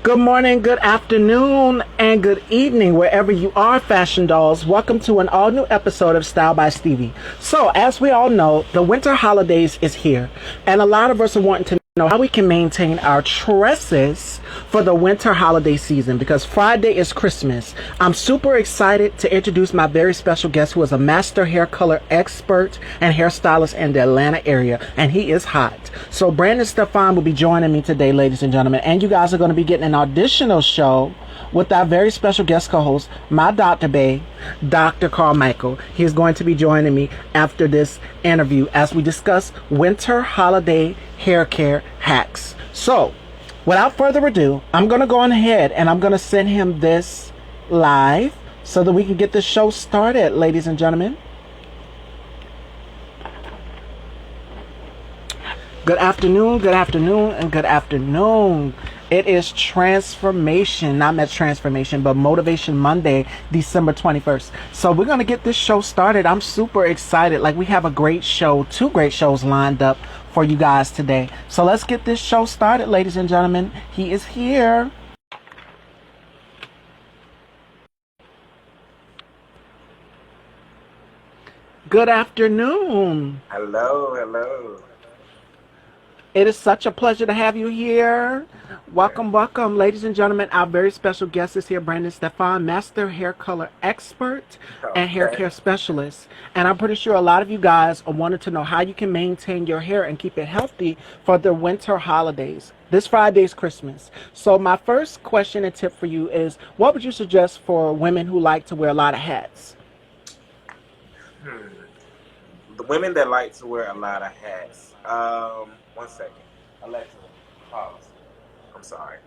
Good morning, good afternoon, and good evening, wherever you are, fashion dolls. Welcome to an all new episode of Style by Stevie. So, as we all know, the winter holidays is here, and a lot of us are wanting to know how we can maintain our tresses for the winter holiday season because Friday is Christmas. I'm super excited to introduce my very special guest who is a master hair color expert and hairstylist in the Atlanta area, and he is hot. So Brandon Stefan will be joining me today, ladies and gentlemen, and you guys are going to be getting an auditional show with our very special guest co-host, my Dr. Bay, Dr. Carmichael. He's going to be joining me after this interview as we discuss winter holiday hair care hacks. So, without further ado, I'm going to go on ahead and I'm going to send him this live so that we can get the show started, ladies and gentlemen. Good afternoon, and good afternoon. It is Transformation, not Met Transformation, but Motivation Monday, December 21st. So we're going to get this show started. I'm super excited. Like, we have a great show, two great shows lined up for you guys today. So let's get this show started, ladies and gentlemen. He is here. Good afternoon. Hello. It is such a pleasure to have you here. Welcome, ladies and gentlemen. Our very special guest is here, Brandon Stefan, master hair color expert and hair care specialist. And I'm pretty sure a lot of you guys are wanting to know how you can maintain your hair and keep it healthy for the winter holidays. This Friday is Christmas. So my first question and tip for you is, what would you suggest for women who like to wear a lot of hats? The women that like to wear a lot of hats. One second. Alexa, pause. I'm sorry.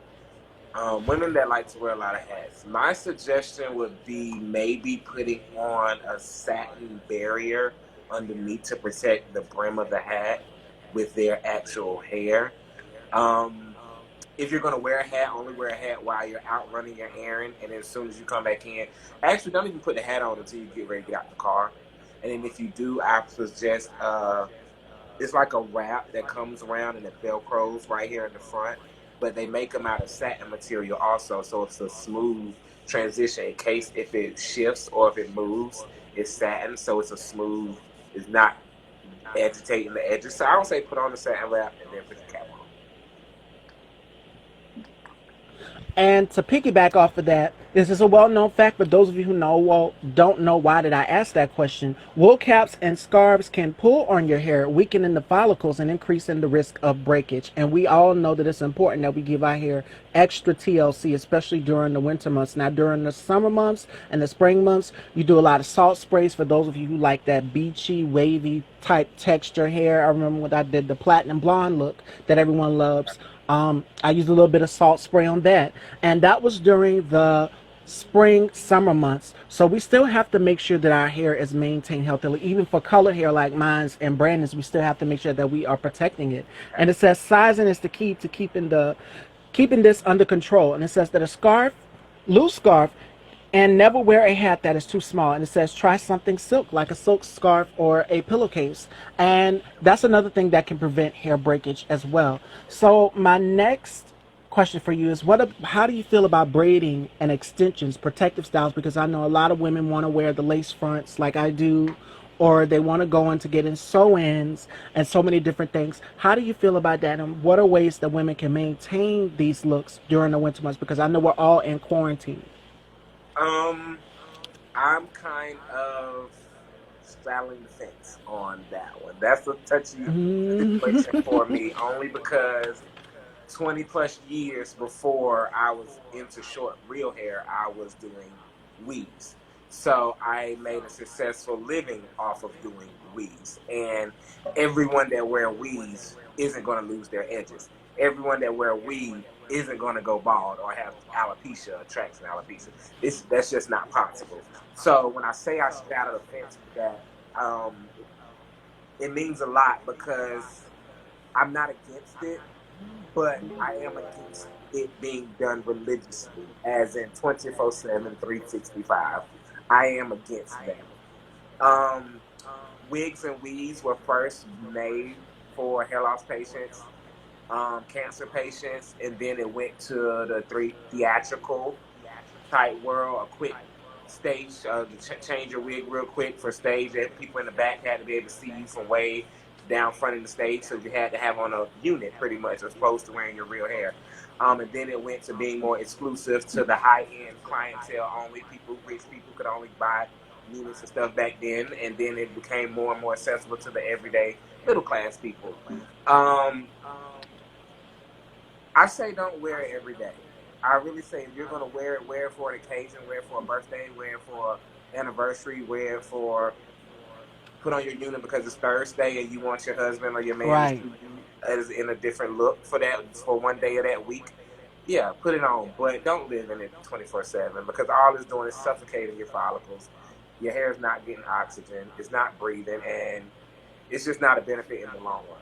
Women that like to wear a lot of hats. My suggestion would be maybe putting on a satin barrier underneath to protect the brim of the hat with their actual hair. If you're going to wear a hat, only wear a hat while you're out running your errand, and then as soon as you come back in, actually don't even put the hat on until you get ready to get out the car. And then if you do, I suggest it's like a wrap that comes around and it velcros right here in the front, but they make them out of satin material also, so it's a smooth transition in case if it shifts or if it moves, it's satin, so it's a smooth, it's not agitating the edges. So I would say put on the satin wrap and then put the cap on. And to piggyback off of that, this is a well-known fact, but those of you who know, well, don't know why did I ask that question. Wool caps and scarves can pull on your hair, weakening the follicles and increasing the risk of breakage. And we all know that it's important that we give our hair extra TLC, especially during the winter months. Now, during the summer months and the spring months, you do a lot of salt sprays for those of you who like that beachy, wavy type texture hair. I remember when I did the platinum blonde look that everyone loves. I used a little bit of salt spray on that, and that was during the spring summer months. So we still have to make sure that our hair is maintained healthily. Even for colored hair like mine's and Brandon's, we still have to make sure that we are protecting it. And it says sizing is the key to keeping this under control. And it says that a scarf, loose scarf, and never wear a hat that is too small. And it says try something silk, like a silk scarf or a pillowcase. And that's another thing that can prevent hair breakage as well. So my next question for you is, how do you feel about braiding and extensions, protective styles? Because I know a lot of women want to wear the lace fronts like I do, or they want to go in to get in sew-ins and so many different things. How do you feel about that? And what are ways that women can maintain these looks during the winter months? Because I know we're all in quarantine. I'm kind of straddling the fence on that one. That's a touchy situation for me, only because 20 plus years before I was into short real hair, I was doing weaves. So I made a successful living off of doing weaves. And everyone that wear weaves isn't going to lose their edges. Everyone that wear weave isn't going to go bald or have alopecia, tracks and alopecia. That's just not possible. So when I say I straddle the fence with that, it means a lot because I'm not against it, but I am against it being done religiously, as in 24/7, 365. I am against that. Wigs and weaves were first made for hair loss patients cancer patients, and then it went to the theatrical type world, a quick stage, change your wig real quick for stage. People in the back had to be able to see you from way down front of the stage, so you had to have on a unit pretty much as opposed to wearing your real hair. And then it went to being more exclusive to the high end clientele only. Rich people could only buy units and stuff back then, and then it became more and more accessible to the everyday middle class people. Um, I say don't wear it every day. I really say if you're gonna wear it for an occasion, wear it for a birthday, wear it for anniversary, wear it for put on your unit because it's Thursday and you want your husband or your man to Right. see you as in a different look for that for one day of that week. Yeah, put it on, but don't live in it 24/7 because all it's doing is suffocating your follicles. Your hair is not getting oxygen, it's not breathing, and it's just not a benefit in the long run.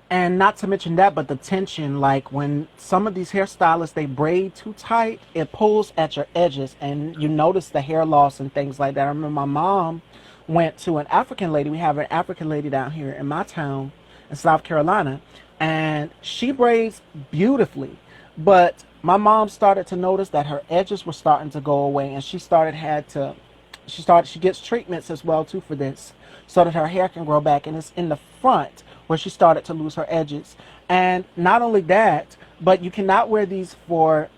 And not to mention that, but the tension, like when some of these hairstylists they braid too tight, it pulls at your edges, and you notice the hair loss and things like that. I remember my mom went to an African lady. We have an African lady down here in my town in South Carolina, and she braids beautifully, but my mom started to notice that her edges were starting to go away, and she gets treatments as well too for this, so that her hair can grow back, and it's in the front where she started to lose her edges. And not only that, but you cannot wear these for,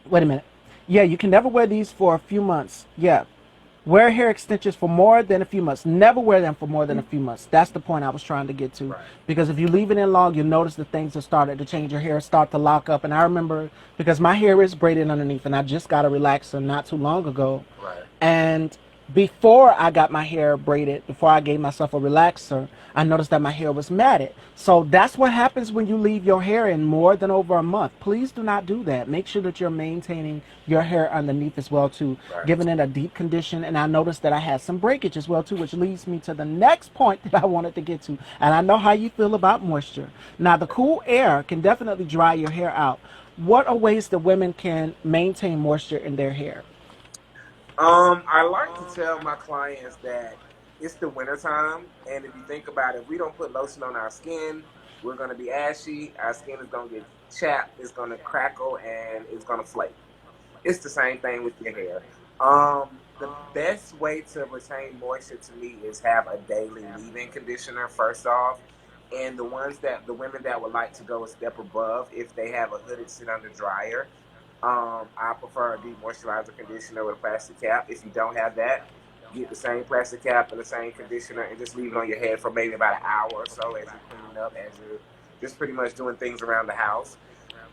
wait a minute, yeah, you can never wear these for a few months. Yeah, wear hair extensions for more than a few months. Never wear them for more than a few months. That's the point I was trying to get to. Right. Because if you leave it in long, you'll notice the things that started to change. Your hair start to lock up. And I remember, because my hair is braided underneath, and I just got a relaxer not too long ago. Right. And before I got my hair braided, before I gave myself a relaxer, I noticed that my hair was matted. So that's what happens when you leave your hair in more than over a month. Please do not do that. Make sure that you're maintaining your hair underneath as well too, Right. giving it a deep condition. And I noticed that I had some breakage as well too, which leads me to the next point that I wanted to get to. And I know how you feel about moisture. Now, the cool air can definitely dry your hair out. What are ways that women can maintain moisture in their hair? I like to tell my clients that it's the wintertime, and if you think about it, if we don't put lotion on our skin, we're gonna be ashy, our skin is gonna get chapped, it's gonna crackle, and it's gonna flake. It's the same thing with your hair. The best way to retain moisture to me is have a daily leave-in conditioner first off, and the women that would like to go a step above, if they have a hooded sit under dryer, I prefer a deep moisturizer conditioner with a plastic cap. If you don't have that, get the same plastic cap and the same conditioner and just leave it on your head for maybe about an hour or so as you're cleaning up, as you're just pretty much doing things around the house.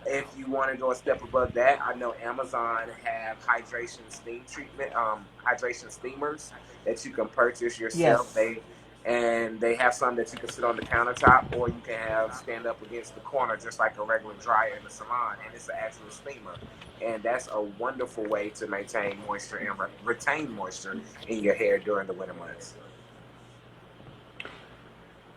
If you want to go a step above that, I know Amazon have hydration steamers that you can purchase yourself. Yes. They have some that you can sit on the countertop, or you can have stand up against the corner just like a regular dryer in the salon, and it's an actual steamer. And that's a wonderful way to maintain moisture and retain moisture in your hair during the winter months.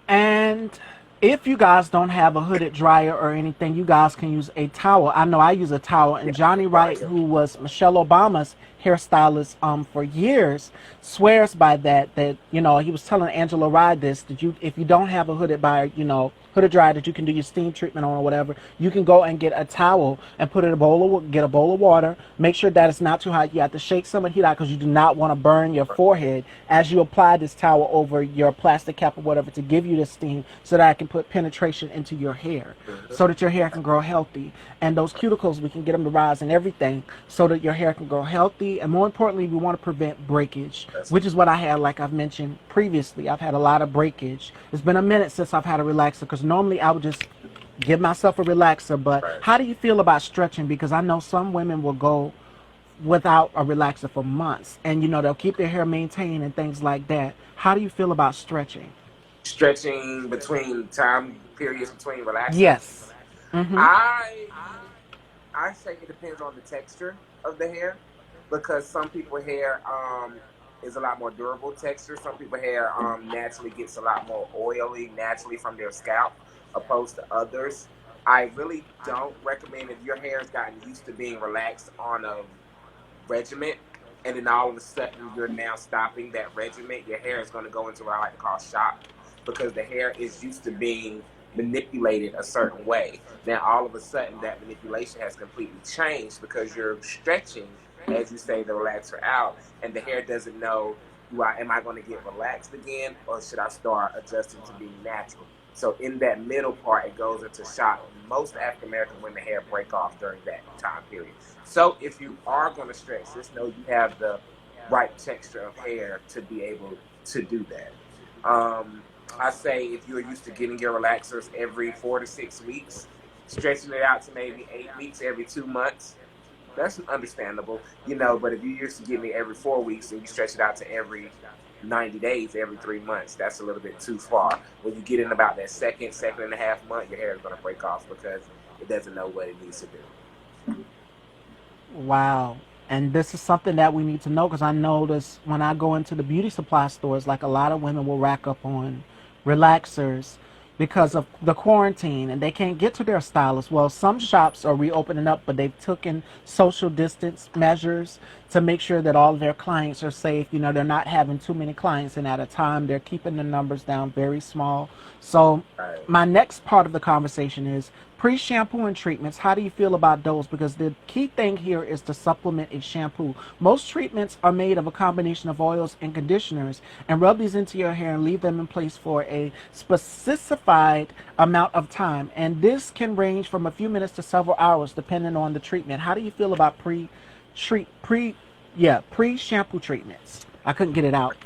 And if you guys don't have a hooded dryer or anything, you guys can use a towel. I know I use a towel. And Yeah, Johnny Wright, dryer. who was Michelle Obama's hairstylist for years, swears by that. That he was telling Angela Rye this, that you, if you don't have a hooded dryer that you can do your steam treatment on or whatever, you can go and get a towel and put it in get a bowl of water. Make sure that it's not too hot. You have to shake some of the heat out because you do not want to burn your forehead as you apply this towel over your plastic cap or whatever to give you the steam, so that I can put penetration into your hair, so that your hair can grow healthy. And those cuticles, we can get them to rise and everything, so that your hair can grow healthy. And more importantly, we want to prevent breakage, which is what I had, like I've mentioned previously. I've had a lot of breakage. It's been a minute since I've had a relaxer, because normally I would just give myself a relaxer. But Right. how do you feel about stretching? Because I know some women will go without a relaxer for months, and they'll keep their hair maintained and things like that. How do you feel about stretching? Stretching between time periods between relaxers. Yes. Mm-hmm. I I say it depends on the texture of the hair, because some people hair is a lot more durable texture. Some people hair naturally gets a lot more oily naturally from their scalp opposed to others. I really don't recommend, if your hair has gotten used to being relaxed on a regiment, and then all of a sudden you're now stopping that regiment, your hair is going to go into what I like to call shock, because the hair is used to being manipulated a certain way. Now, all of a sudden, that manipulation has completely changed because you're stretching, as you say, the relaxer out, and the hair doesn't know, am I going to get relaxed again, or should I start adjusting to being natural? So in that middle part, it goes into shock. Most African American women hair break off during that time period. So if you are going to stretch, just know you have the right texture of hair to be able to do that. I say if you're used to getting your relaxers every 4 to 6 weeks, stretching it out to maybe 8 weeks every 2 months, that's understandable, but if you're used to getting it every 4 weeks and you stretch it out to every 90 days, every 3 months, that's a little bit too far. When you get in about that second and a half month, your hair is going to break off because it doesn't know what it needs to do. Wow. And this is something that we need to know, because I notice when I go into the beauty supply stores, like a lot of women will rack up on relaxers because of the quarantine and they can't get to their stylist. Well, some shops are reopening up, but they've taken social distance measures to make sure that all of their clients are safe. They're not having too many clients in at a time. They're keeping the numbers down very small. So Right. my next part of the conversation is pre-shampoo and treatments. How do you feel about those? Because the key thing here is to supplement a shampoo. Most treatments are made of a combination of oils and conditioners, and rub these into your hair and leave them in place for a specified amount of time. And this can range from a few minutes to several hours depending on the treatment. How do you feel about pre-shampoo treatments? I couldn't get it out.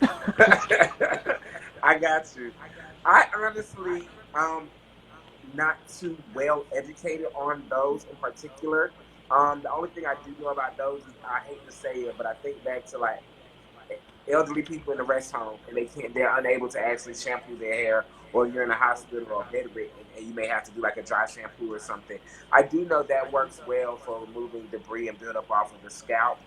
I got you. I honestly, not too well educated on those in particular. The only thing I do know about those is, I hate to say it, but I think back to like elderly people in the rest home and they're unable to actually shampoo their hair, or you're in a hospital or bedridden and you may have to do like a dry shampoo or something. I do know that works well for removing debris and buildup off of the scalp.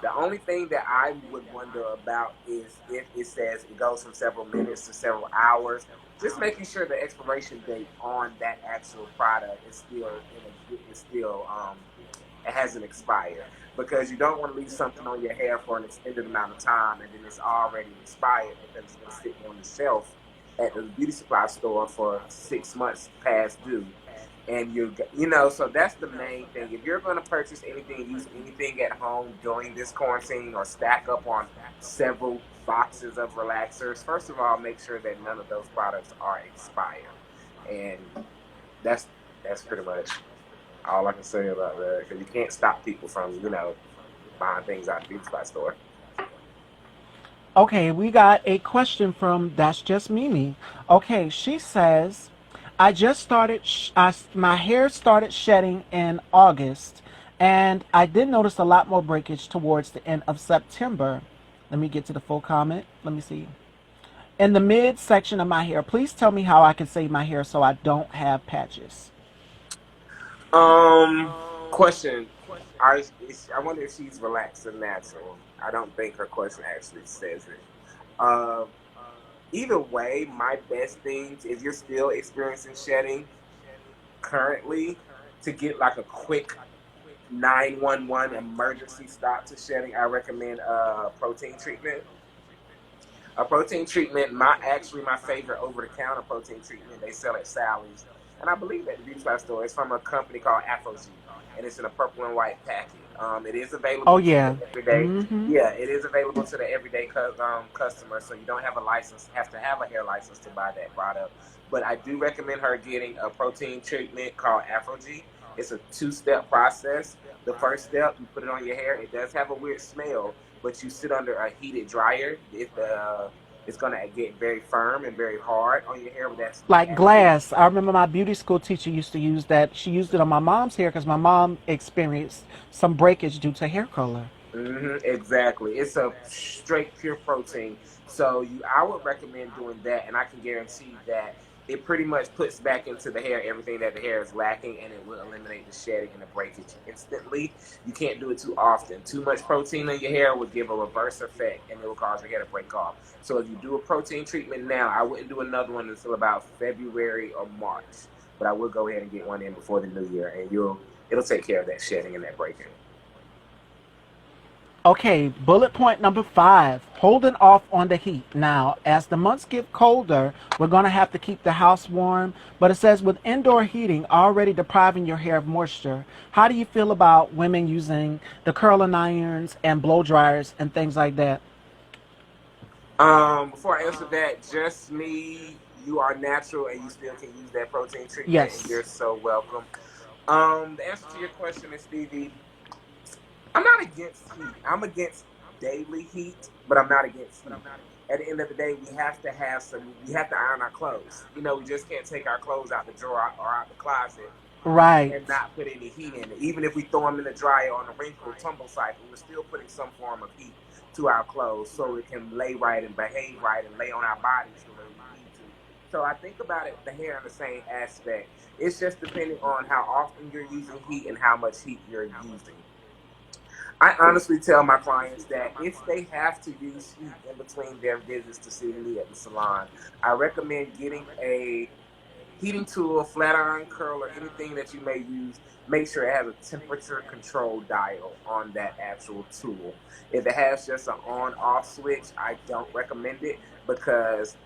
The only thing that I would wonder about is if it says it goes from several minutes to several hours, just making sure the expiration date on that actual product is it hasn't expired, because you don't want to leave something on your hair for an extended amount of time and then it's already expired because it's been sitting on the shelf at the beauty supply store for 6 months past due. And so that's the main thing. If you're going to purchase anything, use anything at home during this quarantine, or stack up on several boxes of relaxers, first of all, make sure that none of those products are expired. And that's pretty much all I can say about that, because you can't stop people from buying things out of the beauty supply store. Okay, we got a question from That's Just Mimi. Okay, she says, I just started, my hair started shedding in August, and I did notice a lot more breakage towards the end of September. Let me get to the full comment. Let me see. In the mid section of my hair, please tell me how I can save my hair so I don't have patches. Question. I wonder if she's relaxed and natural. I don't think her question actually says it. Uh, Either way, my best things, if you're still experiencing shedding currently, to get like a quick 911 emergency stop to shedding, I recommend a protein treatment. A protein treatment, my favorite over the counter protein treatment they sell at Sally's, and I believe at the beauty supply store. It's from a company called AfroG, and it's in a purple and white packet. It is Oh, available to yeah. the everyday. Yeah, it is available to the everyday customer. So you don't have to have a hair license to buy that product. But I do recommend her getting a protein treatment called AfroG. It's a two-step process. The first step, you put it on your hair. It does have a weird smell, but you sit under a heated dryer. It's gonna get very firm and very hard on your hair. But that's Like actually. glass. I remember my beauty school teacher used to use that. She used it on my mom's hair because my mom experienced some breakage due to hair color. Exactly. It's a straight pure protein. So I would recommend doing that, and I can guarantee that it pretty much puts back into the hair everything that the hair is lacking, and it will eliminate the shedding and the breakage instantly. You can't do it too often. Too much protein in your hair will give a reverse effect, and it will cause your hair to break off. So if you do a protein treatment now, I wouldn't do another one until about February or March. But I will go ahead and get one in before the new year, and it'll take care of that shedding and that breaking. Okay, bullet point number 5, holding off on the heat. Now, as the months get colder, we're going to have to keep the house warm. But it says with indoor heating already depriving your hair of moisture, how do you feel about women using the curling irons and blow dryers and things like that? Before I answer that, just me, you are natural and you still can use that protein treatment, and Yes. you're so welcome. The answer to your question is, Stevie, I'm not against heat. I'm against daily heat, but I'm not against heat. At the end of the day, we have to have some. We have to iron our clothes. You know, we just can't take our clothes out the drawer or out the closet Right. and not put any heat in it. Even if we throw them in the dryer on a wrinkle tumble cycle, we're still putting some form of heat to our clothes so it can lay right and behave right and lay on our bodies the way we need to. So I think about it, the hair in the same aspect. It's just depending on how often you're using heat and how much heat you're using. I honestly tell my clients that if they have to use heat in between their visits to see me at the salon, I recommend getting a heating tool, flat iron curler, anything that you may use. Make sure it has a temperature control dial on that actual tool. If it has just an on off switch, I don't recommend it because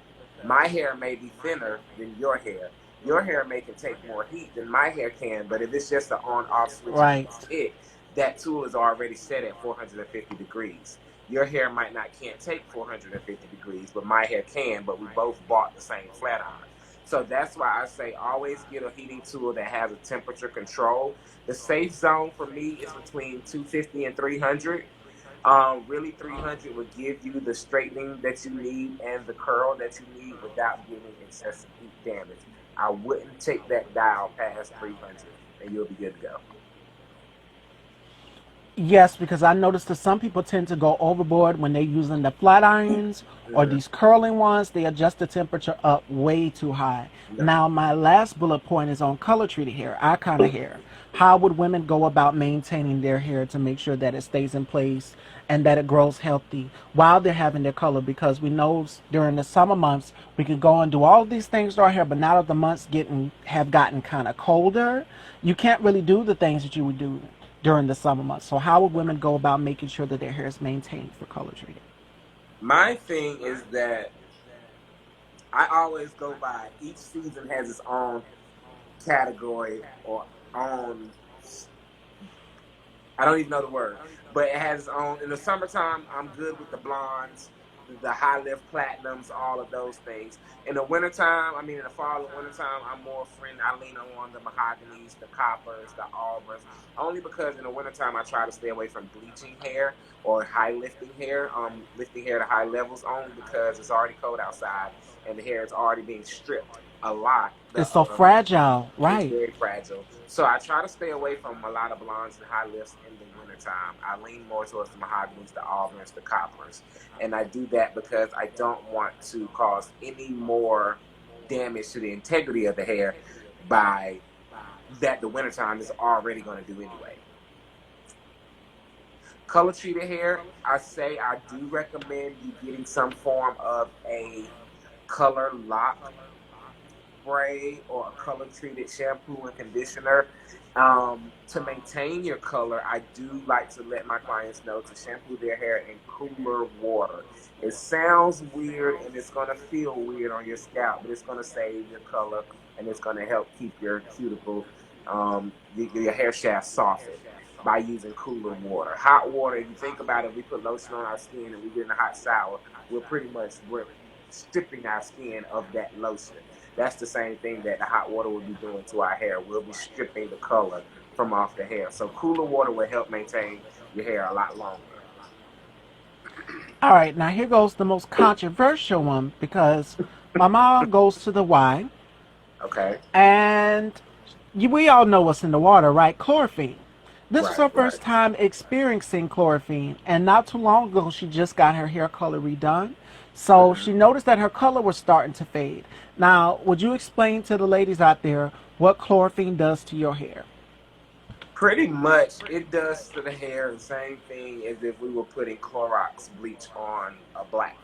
my hair may be thinner than your hair. Your hair may can take more heat than my hair can, but if it's just an on off switch and Right. it's hit, that tool is already set at 450 degrees. Your hair might not can't take 450 degrees, but my hair can, but we both bought the same flat iron. So that's why I say always get a heating tool that has a temperature control. The safe zone for me is between 250 and 300. Really, 300 will give you the straightening that you need and the curl that you need without giving excessive heat damage. I wouldn't take that dial past 300, and you'll be good to go. Yes, because I noticed that some people tend to go overboard when they're using the flat irons or Mm-hmm. these curling ones. They adjust the temperature up way too high. No. Now, my last bullet point is on color treated hair, our kind of hair. How would women go about maintaining their hair to make sure that it stays in place and that it grows healthy while they're having their color? Because we know during the summer months we can go and do all these things to our hair, but now that the months getting have gotten kind of colder, you can't really do the things that you would do during the summer months. So how would women go about making sure that their hair is maintained for color treating? My thing is that I always go by each season has its own category or own, I don't even know the word, but it has its own. In the summertime, I'm good with the blondes, the high lift platinums, all of those things. In the wintertime, I mean, in the fall and wintertime, I'm more friend. I lean on the mahoganies, the coppers, the auburns, only because in the wintertime, I try to stay away from bleaching hair or high lifting hair, lifting hair to high levels, only because it's already cold outside and the hair is already being stripped a lot. It's so fragile, It's right? very fragile. So I try to stay away from a lot of blondes and high lifts in the wintertime. I lean more towards the mahoganies, the almonds, the coppers. And I do that because I don't want to cause any more damage to the integrity of the hair by that the wintertime is already going to do anyway. Color treated hair, I say I do recommend you getting some form of a color lock spray or a color treated shampoo and conditioner. To maintain your color, I do like to let my clients know to shampoo their hair in cooler water. It sounds weird and it's going to feel weird on your scalp, but it's going to save your color and it's going to help keep your cuticle, your hair shaft softened by using cooler water. Hot water, if you think about it, we put lotion on our skin and we get in a hot shower, we're stripping our skin of that lotion. That's the same thing that the hot water will be doing to our hair. We'll be stripping the color from off the hair. So cooler water will help maintain your hair a lot longer. All right, now here goes the most controversial one because my mom goes to the Y, Okay? and we all know what's in the water, right? Chlorphene. This was Right, her right. first time experiencing chlorphene, and not too long ago, she just got her hair color redone. So Hmm. she noticed that her color was starting to fade. Now, would you explain to the ladies out there what chlorphene does to your hair? Pretty much, it does to the hair the same thing as if we were putting Clorox bleach on a black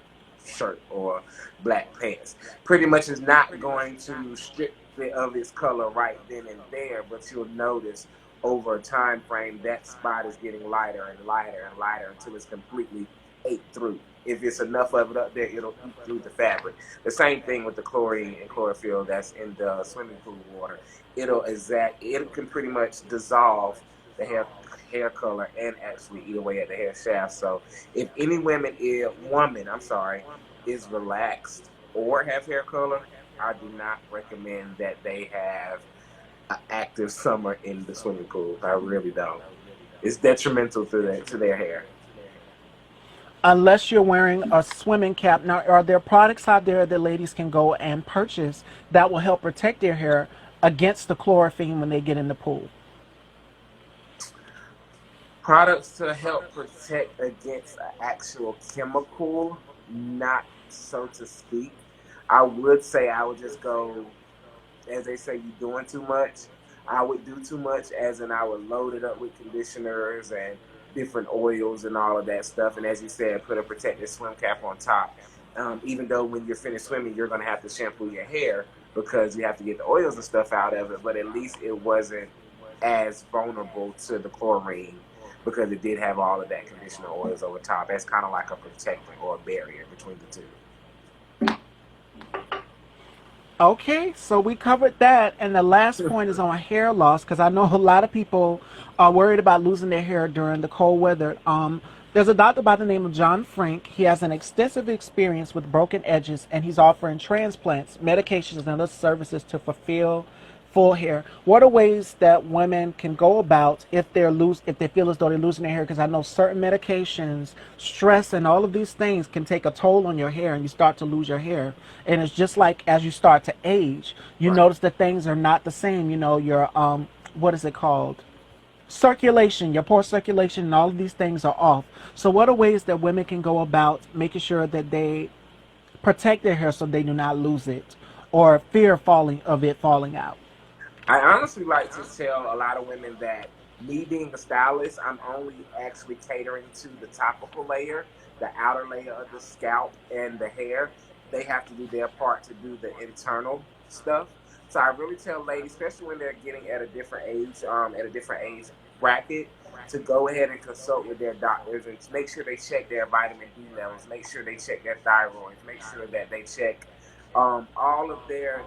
shirt or black pants. Pretty much is not going to strip it of its color right then and there, but you'll notice over a time frame that spot is getting lighter and lighter and lighter until it's completely ate through. If it's enough of it up there, it'll eat through the fabric. The same thing with the chlorine and chlorophyll that's in the swimming pool water. It can pretty much dissolve the hair color and actually eat away at the hair shaft. So if any is relaxed or have hair color, I do not recommend that they have an active summer in the swimming pool. I really don't. It's detrimental to their hair. Unless you're wearing a swimming cap. Now, are there products out there that ladies can go and purchase that will help protect their hair against the chlorophene when they get in the pool? Products to help protect against an actual chemical, not so to speak. I would say I would just go, as they say, you doing too much. I would do too much, as in I would load it up with conditioners and different oils and all of that stuff. And as you said, put a protective swim cap on top. Even though when you're finished swimming, you're going to have to shampoo your hair because you have to get the oils and stuff out of it. But at least it wasn't as vulnerable to the chlorine because it did have all of that conditioner oils over top. That's kind of like a protector or a barrier between the two. Okay, so we covered that, and the last point is on hair loss, because I know a lot of people are worried about losing their hair during the cold weather. There's a doctor by the name of John Frank. He has an extensive experience with broken edges, and he's offering transplants, medications, and other services to fulfill full hair. What are ways that women can go about if they feel as though they're losing their hair? Because I know certain medications, stress, and all of these things can take a toll on your hair, and you start to lose your hair. And it's just like as you start to age, you notice that things are not the same. You know, your what is it called? Circulation, your pore circulation, and all of these things are off. So what are ways that women can go about making sure that they protect their hair so they do not lose it or fear of it falling out? I honestly like to tell a lot of women that me being a stylist, I'm only actually catering to the topical layer, the outer layer of the scalp and the hair. They have to do their part to do the internal stuff. So I really tell ladies, especially when they're getting at a different age bracket, to go ahead and consult with their doctors and make sure they check their vitamin D levels, make sure they check their thyroid, make sure that they check all of their,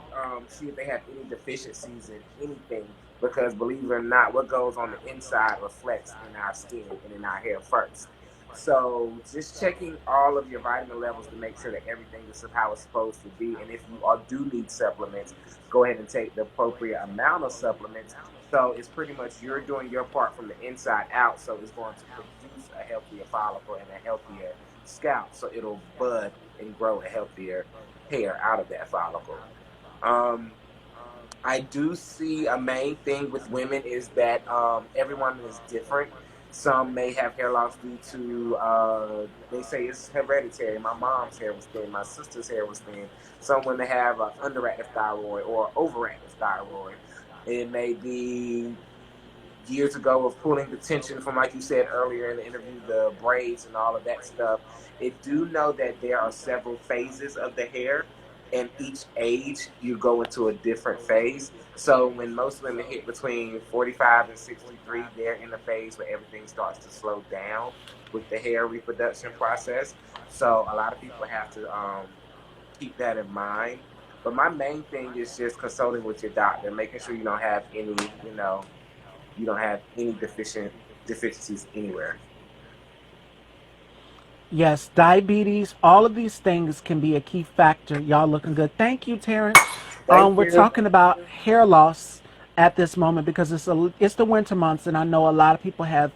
see if they have any deficiencies in anything, because believe it or not, what goes on the inside reflects in our skin and in our hair first. So just checking all of your vitamin levels to make sure that everything is how it's supposed to be. And if you do need supplements, go ahead and take the appropriate amount of supplements. So it's pretty much you're doing your part from the inside out. So it's going to produce a healthier follicle and a healthier scalp. So it'll bud and grow a healthier hair out of that follicle. I do see a main thing with women is that everyone is different. Some may have hair loss due to, they say it's hereditary. My mom's hair was thin. My sister's hair was thin. Some women have an underactive thyroid or overactive thyroid. It may be years ago of pulling the tension from, like you said earlier in the interview, the braids and all of that stuff. It do know that there are several phases of the hair, and each age you go into a different phase. So when most women hit between 45 and 63, they're in the phase where everything starts to slow down with the hair reproduction process. So a lot of people have to keep that in mind. But my main thing is just consulting with your doctor, making sure you don't have any, you don't have any deficiencies anywhere. Yes, diabetes, all of these things can be a key factor. Y'all looking good. Thank you, Terrence. Thank We're you. talking about hair loss at this moment because it's the winter months, and I know a lot of people have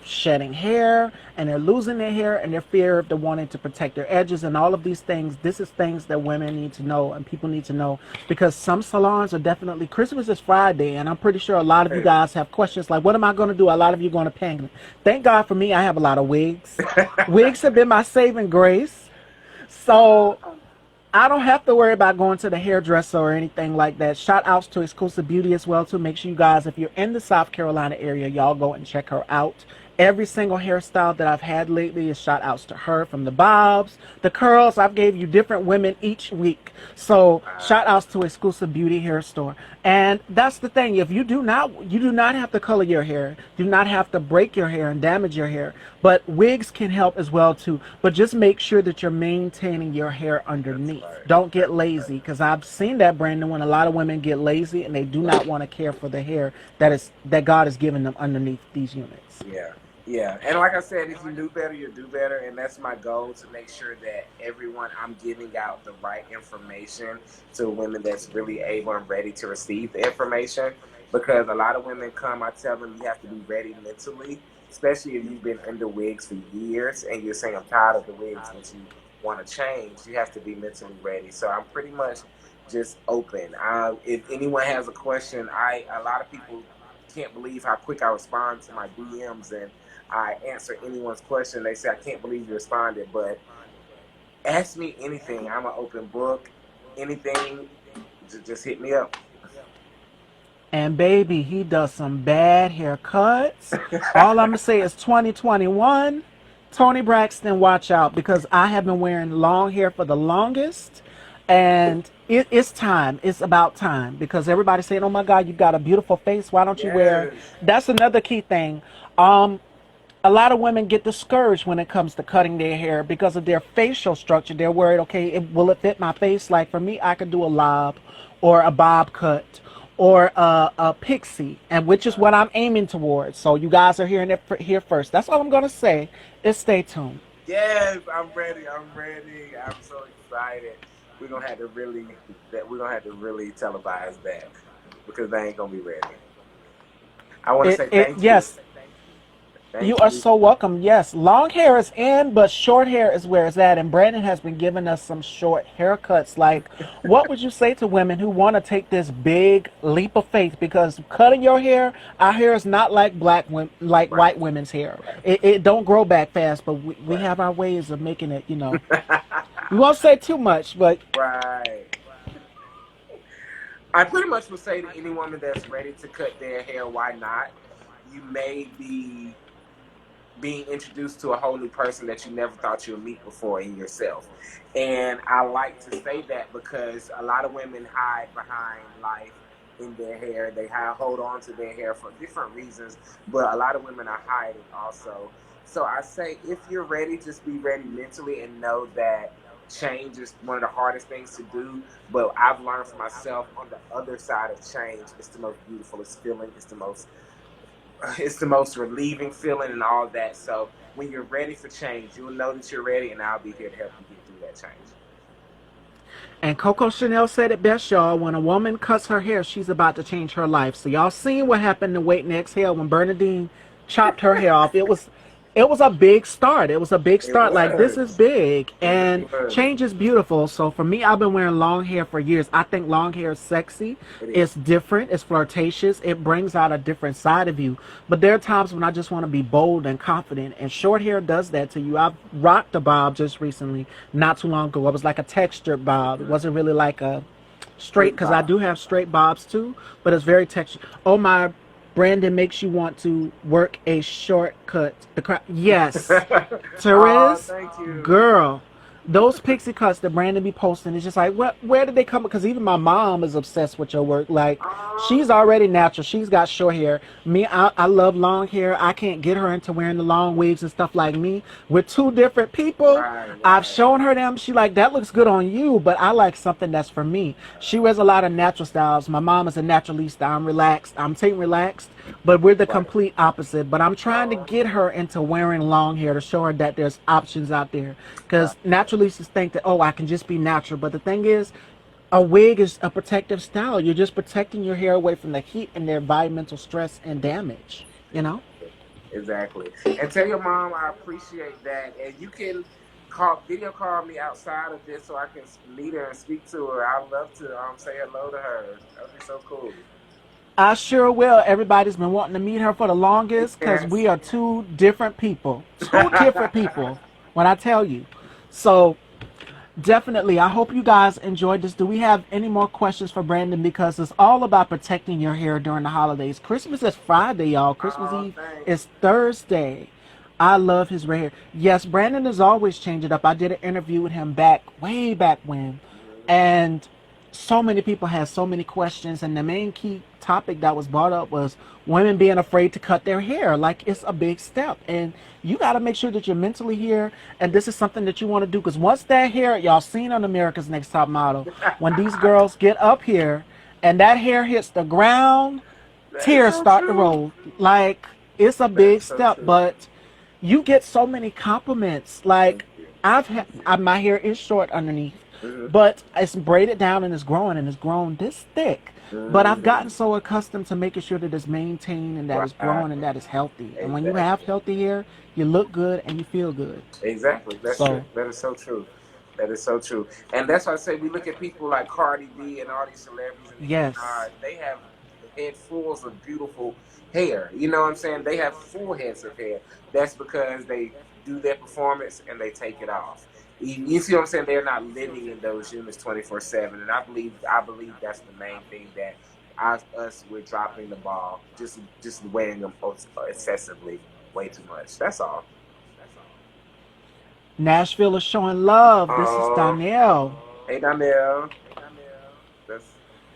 shedding hair and they're losing their hair and they're fear of the wanting to protect their edges and all of these things. This is things that women need to know and people need to know, because some salons are definitely, Christmas is Friday, and I'm pretty sure a lot of you guys have questions like, what am I going to do? A lot of you going to panic. Thank God for me, I have a lot of wigs. Wigs have been my saving grace. So I don't have to worry about going to the hairdresser or anything like that. Shout outs to Exclusive Beauty as well too. Make sure you guys, if you're in the South Carolina area, y'all go and check her out Every single hairstyle that I've had lately is shout outs to her, from the bobs, the curls. I've gave you different women each week. So shout outs to Exclusive Beauty Hair Store. And that's the thing. If you do not have to color your hair, do not have to break your hair and damage your hair. But wigs can help as well too. But just make sure that you're maintaining your hair That's underneath. right. Don't get lazy, because I've seen that, Brandon, when a lot of women get lazy and they do not want to care for the hair that God has given them underneath these units. Yeah, yeah. And like I said, if you do better, you do better. And that's my goal, to make sure that everyone, I'm giving out the right information to women that's really able and ready to receive the information. Because a lot of women come, I tell them you have to be ready mentally, especially if you've been under wigs for years and you're saying I'm tired of the wigs, but you want to change. You have to be mentally ready. So I'm pretty much just open. If anyone has a question, a lot of people can't believe how quick I respond to my DMs and I answer anyone's question. They say, I can't believe you responded, but ask me anything. I'm an open book. Anything, just hit me up. And baby, he does some bad haircuts. All I'm gonna say is 2021, Tony Braxton, watch out, because I have been wearing long hair for the longest, and it's time. It's about time, because everybody's saying, "Oh my God, you got a beautiful face. Why don't you wear?" Yes. That's another key thing. Um, a lot of women get discouraged when it comes to cutting their hair because of their facial structure. They're worried, okay, will it fit my face? Like for me, I could do a lob or a bob cut or a pixie, and which is what I'm aiming towards. So you guys are hearing it here first. That's all I'm gonna say. Is stay tuned. Yes, I'm ready. I'm ready. I'm so excited. We're gonna have to really televise that, because they ain't gonna be ready. I want to say thank you. Yes, you Thank are you. so welcome. Yes, long hair is in, but short hair is where it's at. And Brandon has been giving us some short haircuts. Like, what would you say to women who want to take this big leap of faith? Because cutting your hair, our hair is not like black women, like Right, white women's hair. right, It don't grow back fast, but we right. have our ways of making it. We won't say too much, but Right. I pretty much would say to any woman that's ready to cut their hair, why not? You may be being introduced to a whole new person that you never thought you would meet before in yourself. And I like to say that because a lot of women hide behind life in their hair. They hold on to their hair for different reasons, but a lot of women are hiding also. So I say, if you're ready, just be ready mentally and know that change is one of the hardest things to do. But I've learned for myself, on the other side of change, it's the most beautiful feeling. It's the most relieving feeling and all that. So when you're ready for change, you'll know that you're ready, and I'll be here to help you get through that change. and Coco Chanel said it best, y'all. When a woman cuts her hair, she's about to change her life. So y'all seen what happened to Wait and Exhale when Bernadine chopped her hair off. It was a big start. It was a big It start. Like, this is was. big, It and really was. change is beautiful. So for me, I've been wearing long hair for years. I think long hair is sexy. It is. It's different. It's flirtatious. It brings out a different side of you. But there are times when I just want to be bold and confident, and short hair does that to you. I've rocked a bob just recently, not too long ago. It was like a textured bob. It wasn't really like a straight, Straight because I bob. do have straight bobs too, but it's very textured. Oh my, Brandon makes you want to work a shortcut. Yes, Oh, Therese, thank you. girl, those pixie cuts that Brandon be posting is just like, what? Where did they come? Because even my mom is obsessed with your work. Like, Oh, she's already natural. She's got short hair. Me, I love long hair. I can't get her into wearing the long wigs and stuff like me. We're two different people. right, I've right. shown her them. She like, that looks good on you, but I like something that's for me. She wears a lot of natural styles. My mom is a naturalista. I'm relaxed. I'm taking relaxed, but we're the Right. complete opposite. But I'm trying to Oh, get her into wearing long hair to show her that there's options out there. right. Because naturalistas think that, oh, I can just be natural. But the thing is, a wig is a protective style. You're just protecting your hair away from the heat and the environmental stress and damage. You know? Exactly. And tell your mom I appreciate that. And you can video call me outside of this so I can meet her and speak to her. I'd love to say hello to her. That would be so cool. I sure will. Everybody's been wanting to meet her for the longest because Yes. we are two different people. Two different people, when I tell you. So Definitely. I hope you guys enjoyed this. Do we have any more questions for Brandon? Because it's all about protecting your hair during the holidays. Christmas is Friday, y'all. Christmas Oh, Eve thanks. is Thursday. I love his red hair. Yes, Brandon is always changing up. I did an interview with him way back when. And so many people had so many questions. And the main key topic that was brought up was women being afraid to cut their hair. Like, it's a big step. And you got to make sure that you're mentally here. And this is something that you want to do. Because once that hair, y'all seen on America's Next Top Model, when these girls get up here and that hair hits the ground, That is tears so start to true. roll. Like, it's a That big is so step. true. But you get so many compliments. Thank Like, you. my hair is short underneath, Mm-hmm. but it's braided down and it's growing and it's grown this thick. But I've Mm-hmm. gotten so accustomed to making sure that it's maintained and that it's Right. growing and that it's healthy. And when you have Exactly. healthy hair, you look good and you feel good. Exactly. That's true. So, That is so true. That is so true. And that's why I say we look at people like Cardi B and all these celebrities and Nicki yes. Minaj. They have head fulls of beautiful hair. You know what I'm saying? They have full heads of hair. That's because they do their performance and they take it off. You see what I'm saying? They're not living in those units 24/7, and I believe that's the main thing that us we're dropping the ball, just weighing them excessively, way too much. That's all. Nashville is showing love. This is Oh, Danielle. hey Danielle. That's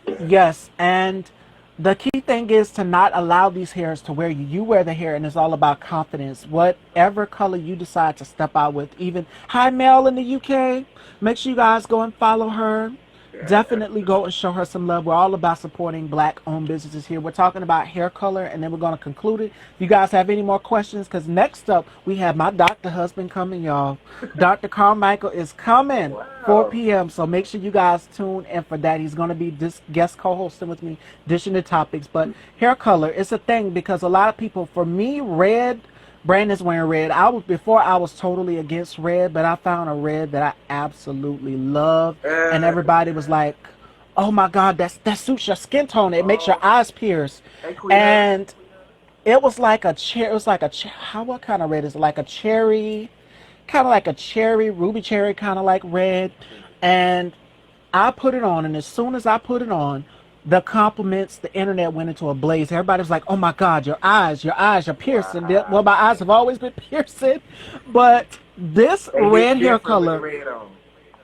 yeah. Yes, and the key thing is to not allow these hairs to wear you. You wear the hair, and it's all about confidence. Whatever color you decide to step out with, even hi Mel in the UK. Make sure you guys go and follow her. Yeah. Definitely go and show her some love. We're all about supporting black-owned businesses here. We're talking about hair color, and then we're going to conclude it. If you guys have any more questions, because next up we have my doctor husband coming, y'all. Dr. Carmichael is coming. 4 Wow. p.m. So make sure you guys tune in for that. He's going to be this guest co-hosting with me, dishing the topics. But hair color is a thing because a lot of people, for me, red. Brandon's wearing red. I was totally against red, but I found a red that I absolutely love, and Uh, everybody was like, "Oh my God, that suits your skin tone. It makes your oh, eyes pierce." hey Quita. And it was like a cherry. It was like how what kind of red is it? Like a cherry, kind of like a cherry, ruby cherry, kind of like red. And I put it on, and as soon as I put it on, the compliments, the internet went into a blaze. Everybody was like, "Oh my God, your eyes, you're piercing." Well, my Wow. eyes have always been piercing, but this They red hit hair different with the color, red on.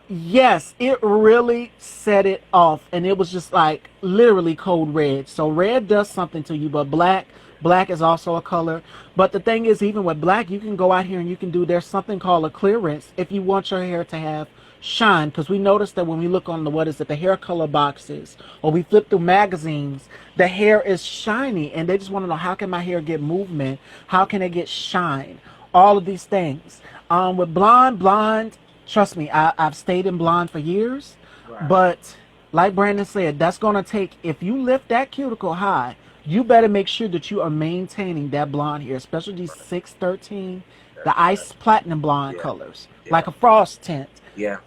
yes, it really set it off, and it was just like literally code red. So red does something to you, but black is also a color. But the thing is, even with black, you can go out here and you can do. There's something called a clearance if you want your hair to have shine, because we noticed that when we look on the what is it, the hair color boxes, or we flip through magazines, the hair is shiny, and they just want to know how can my hair get movement, how can it get shine, all of these things. With blonde, trust me, I've stayed in blonde for years, Right. but like Brandon said, that's going to take, if you lift that cuticle high, you better make sure that you are maintaining that blonde hair, especially these Right. 613, That's the right. ice platinum blonde Yeah. colors, Yeah. like a frost tint. Yeah.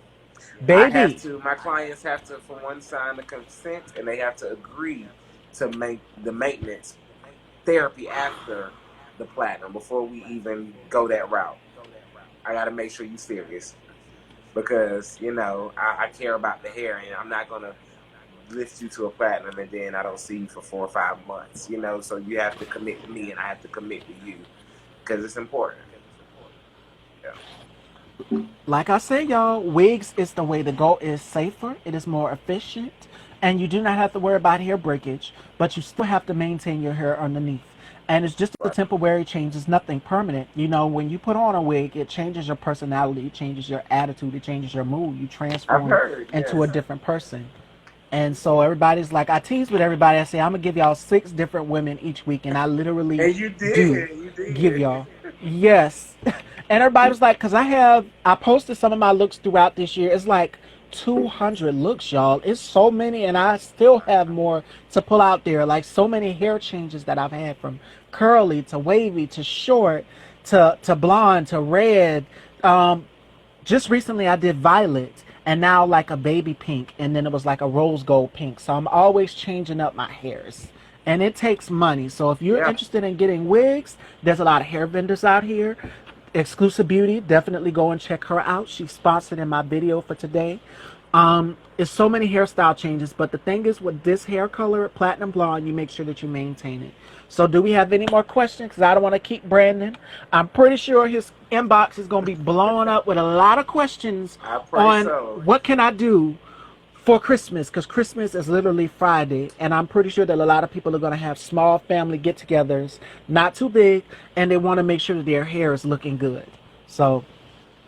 I have Baby, to. My clients have to, for one, sign the consent, and they have to agree to make the maintenance therapy after the platinum before we even go that route. I got to make sure you serious because I care about the hair, and I'm not gonna lift you to a platinum and then I don't see you for 4 or 5 months. So you have to commit to me, and I have to commit to you because it's important. Yeah. like I said, y'all, wigs is the way to go. It's safer, it is more efficient, and you do not have to worry about hair breakage, but you still have to maintain your hair underneath. And it's just a Right. temporary change, it's nothing permanent. When you put on a wig, it changes your personality, it changes your attitude, it changes your mood. You I've transform heard. into a Yes. different person. And so everybody's like, I tease with everybody. I say, I'm going to give y'all 6 different women each week. And I literally And you do did. You give did. y'all. Yes. And everybody was like, because I posted some of my looks throughout this year. It's like 200 looks, y'all. It's so many. And I still have more to pull out there. Like so many hair changes that I've had, from curly to wavy to short to blonde to red. Um, just recently I did violet, and now like a baby pink, and then it was like a rose gold pink. So I'm always changing up my hairs, and it takes money. So if you're Yeah. interested in getting wigs, there's a lot of hair vendors out here. Exclusive Beauty, definitely go and check her out. She's sponsored in my video for today. It's so many hairstyle changes, but the thing is with this hair color, platinum blonde, you make sure that you maintain it. So do we have any more questions? Because I don't want to keep Brandon. I'm pretty sure his inbox is going to be blowing up with a lot of questions on what can I do for Christmas, because Christmas is literally Friday, and I'm pretty sure that a lot of people are going to have small family get-togethers, not too big, and they want to make sure that their hair is looking good. So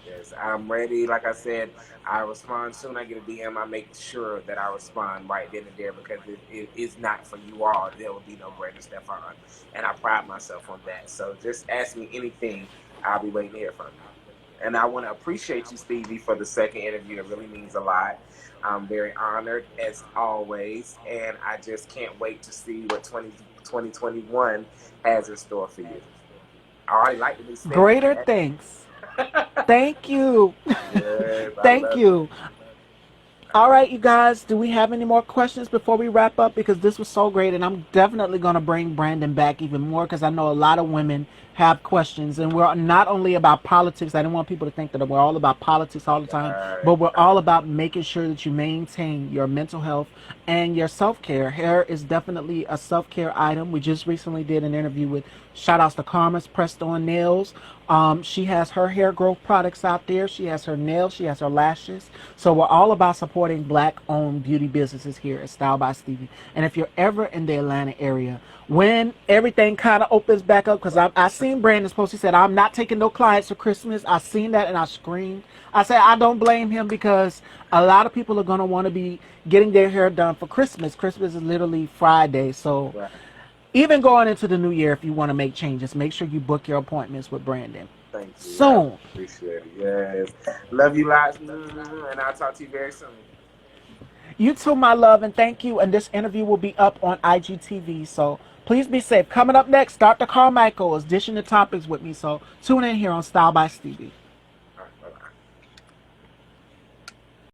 yes, I'm ready. Like I said, I respond soon. I get a DM. I make sure that I respond right then and there, because it is not for you all. There will be no Brandon Stefan, and I pride myself on that. So just ask me anything. I'll be waiting to hear from you. And I want to appreciate you, Stevie, for the second interview. It really means a lot. I'm very honored, as always, and I just can't wait to see what 2021 has in store for you. I already like the new Stefan. Greater things. Thank you. Yes, Thank you. All right, you guys, do we have any more questions before we wrap up? Because this was so great, and I'm definitely going to bring Brandon back even more, because I know a lot of women have questions, and we're not only about politics. I don't want people to think that we're all about politics all the time, but we're all about making sure that you maintain your mental health and your self-care. Hair is definitely a self-care item. We just recently did an interview with, shout outs to Karma's Pressed On Nails. She has her hair growth products out there. She has her nails. She has her lashes. So we're all about supporting Black-owned beauty businesses here at Style by Stevie. And if you're ever in the Atlanta area, when everything kind of opens back up, because I seen Brandon's post. He said, I'm not taking no clients for Christmas. I seen that and I screamed. I said, I don't blame him, because a lot of people are going to want to be getting their hair done for Christmas. Christmas is literally Friday. So even going into the new year, if you want to make changes, make sure you book your appointments with Brandon. Thank you. Soon. I appreciate it. Yes. Love you lots. And I'll talk to you very soon. You too, my love, and thank you. And this interview will be up on IGTV, so please be safe. Coming up next, Dr. Carmichael is dishing the topics with me, so tune in here on Style by Stevie.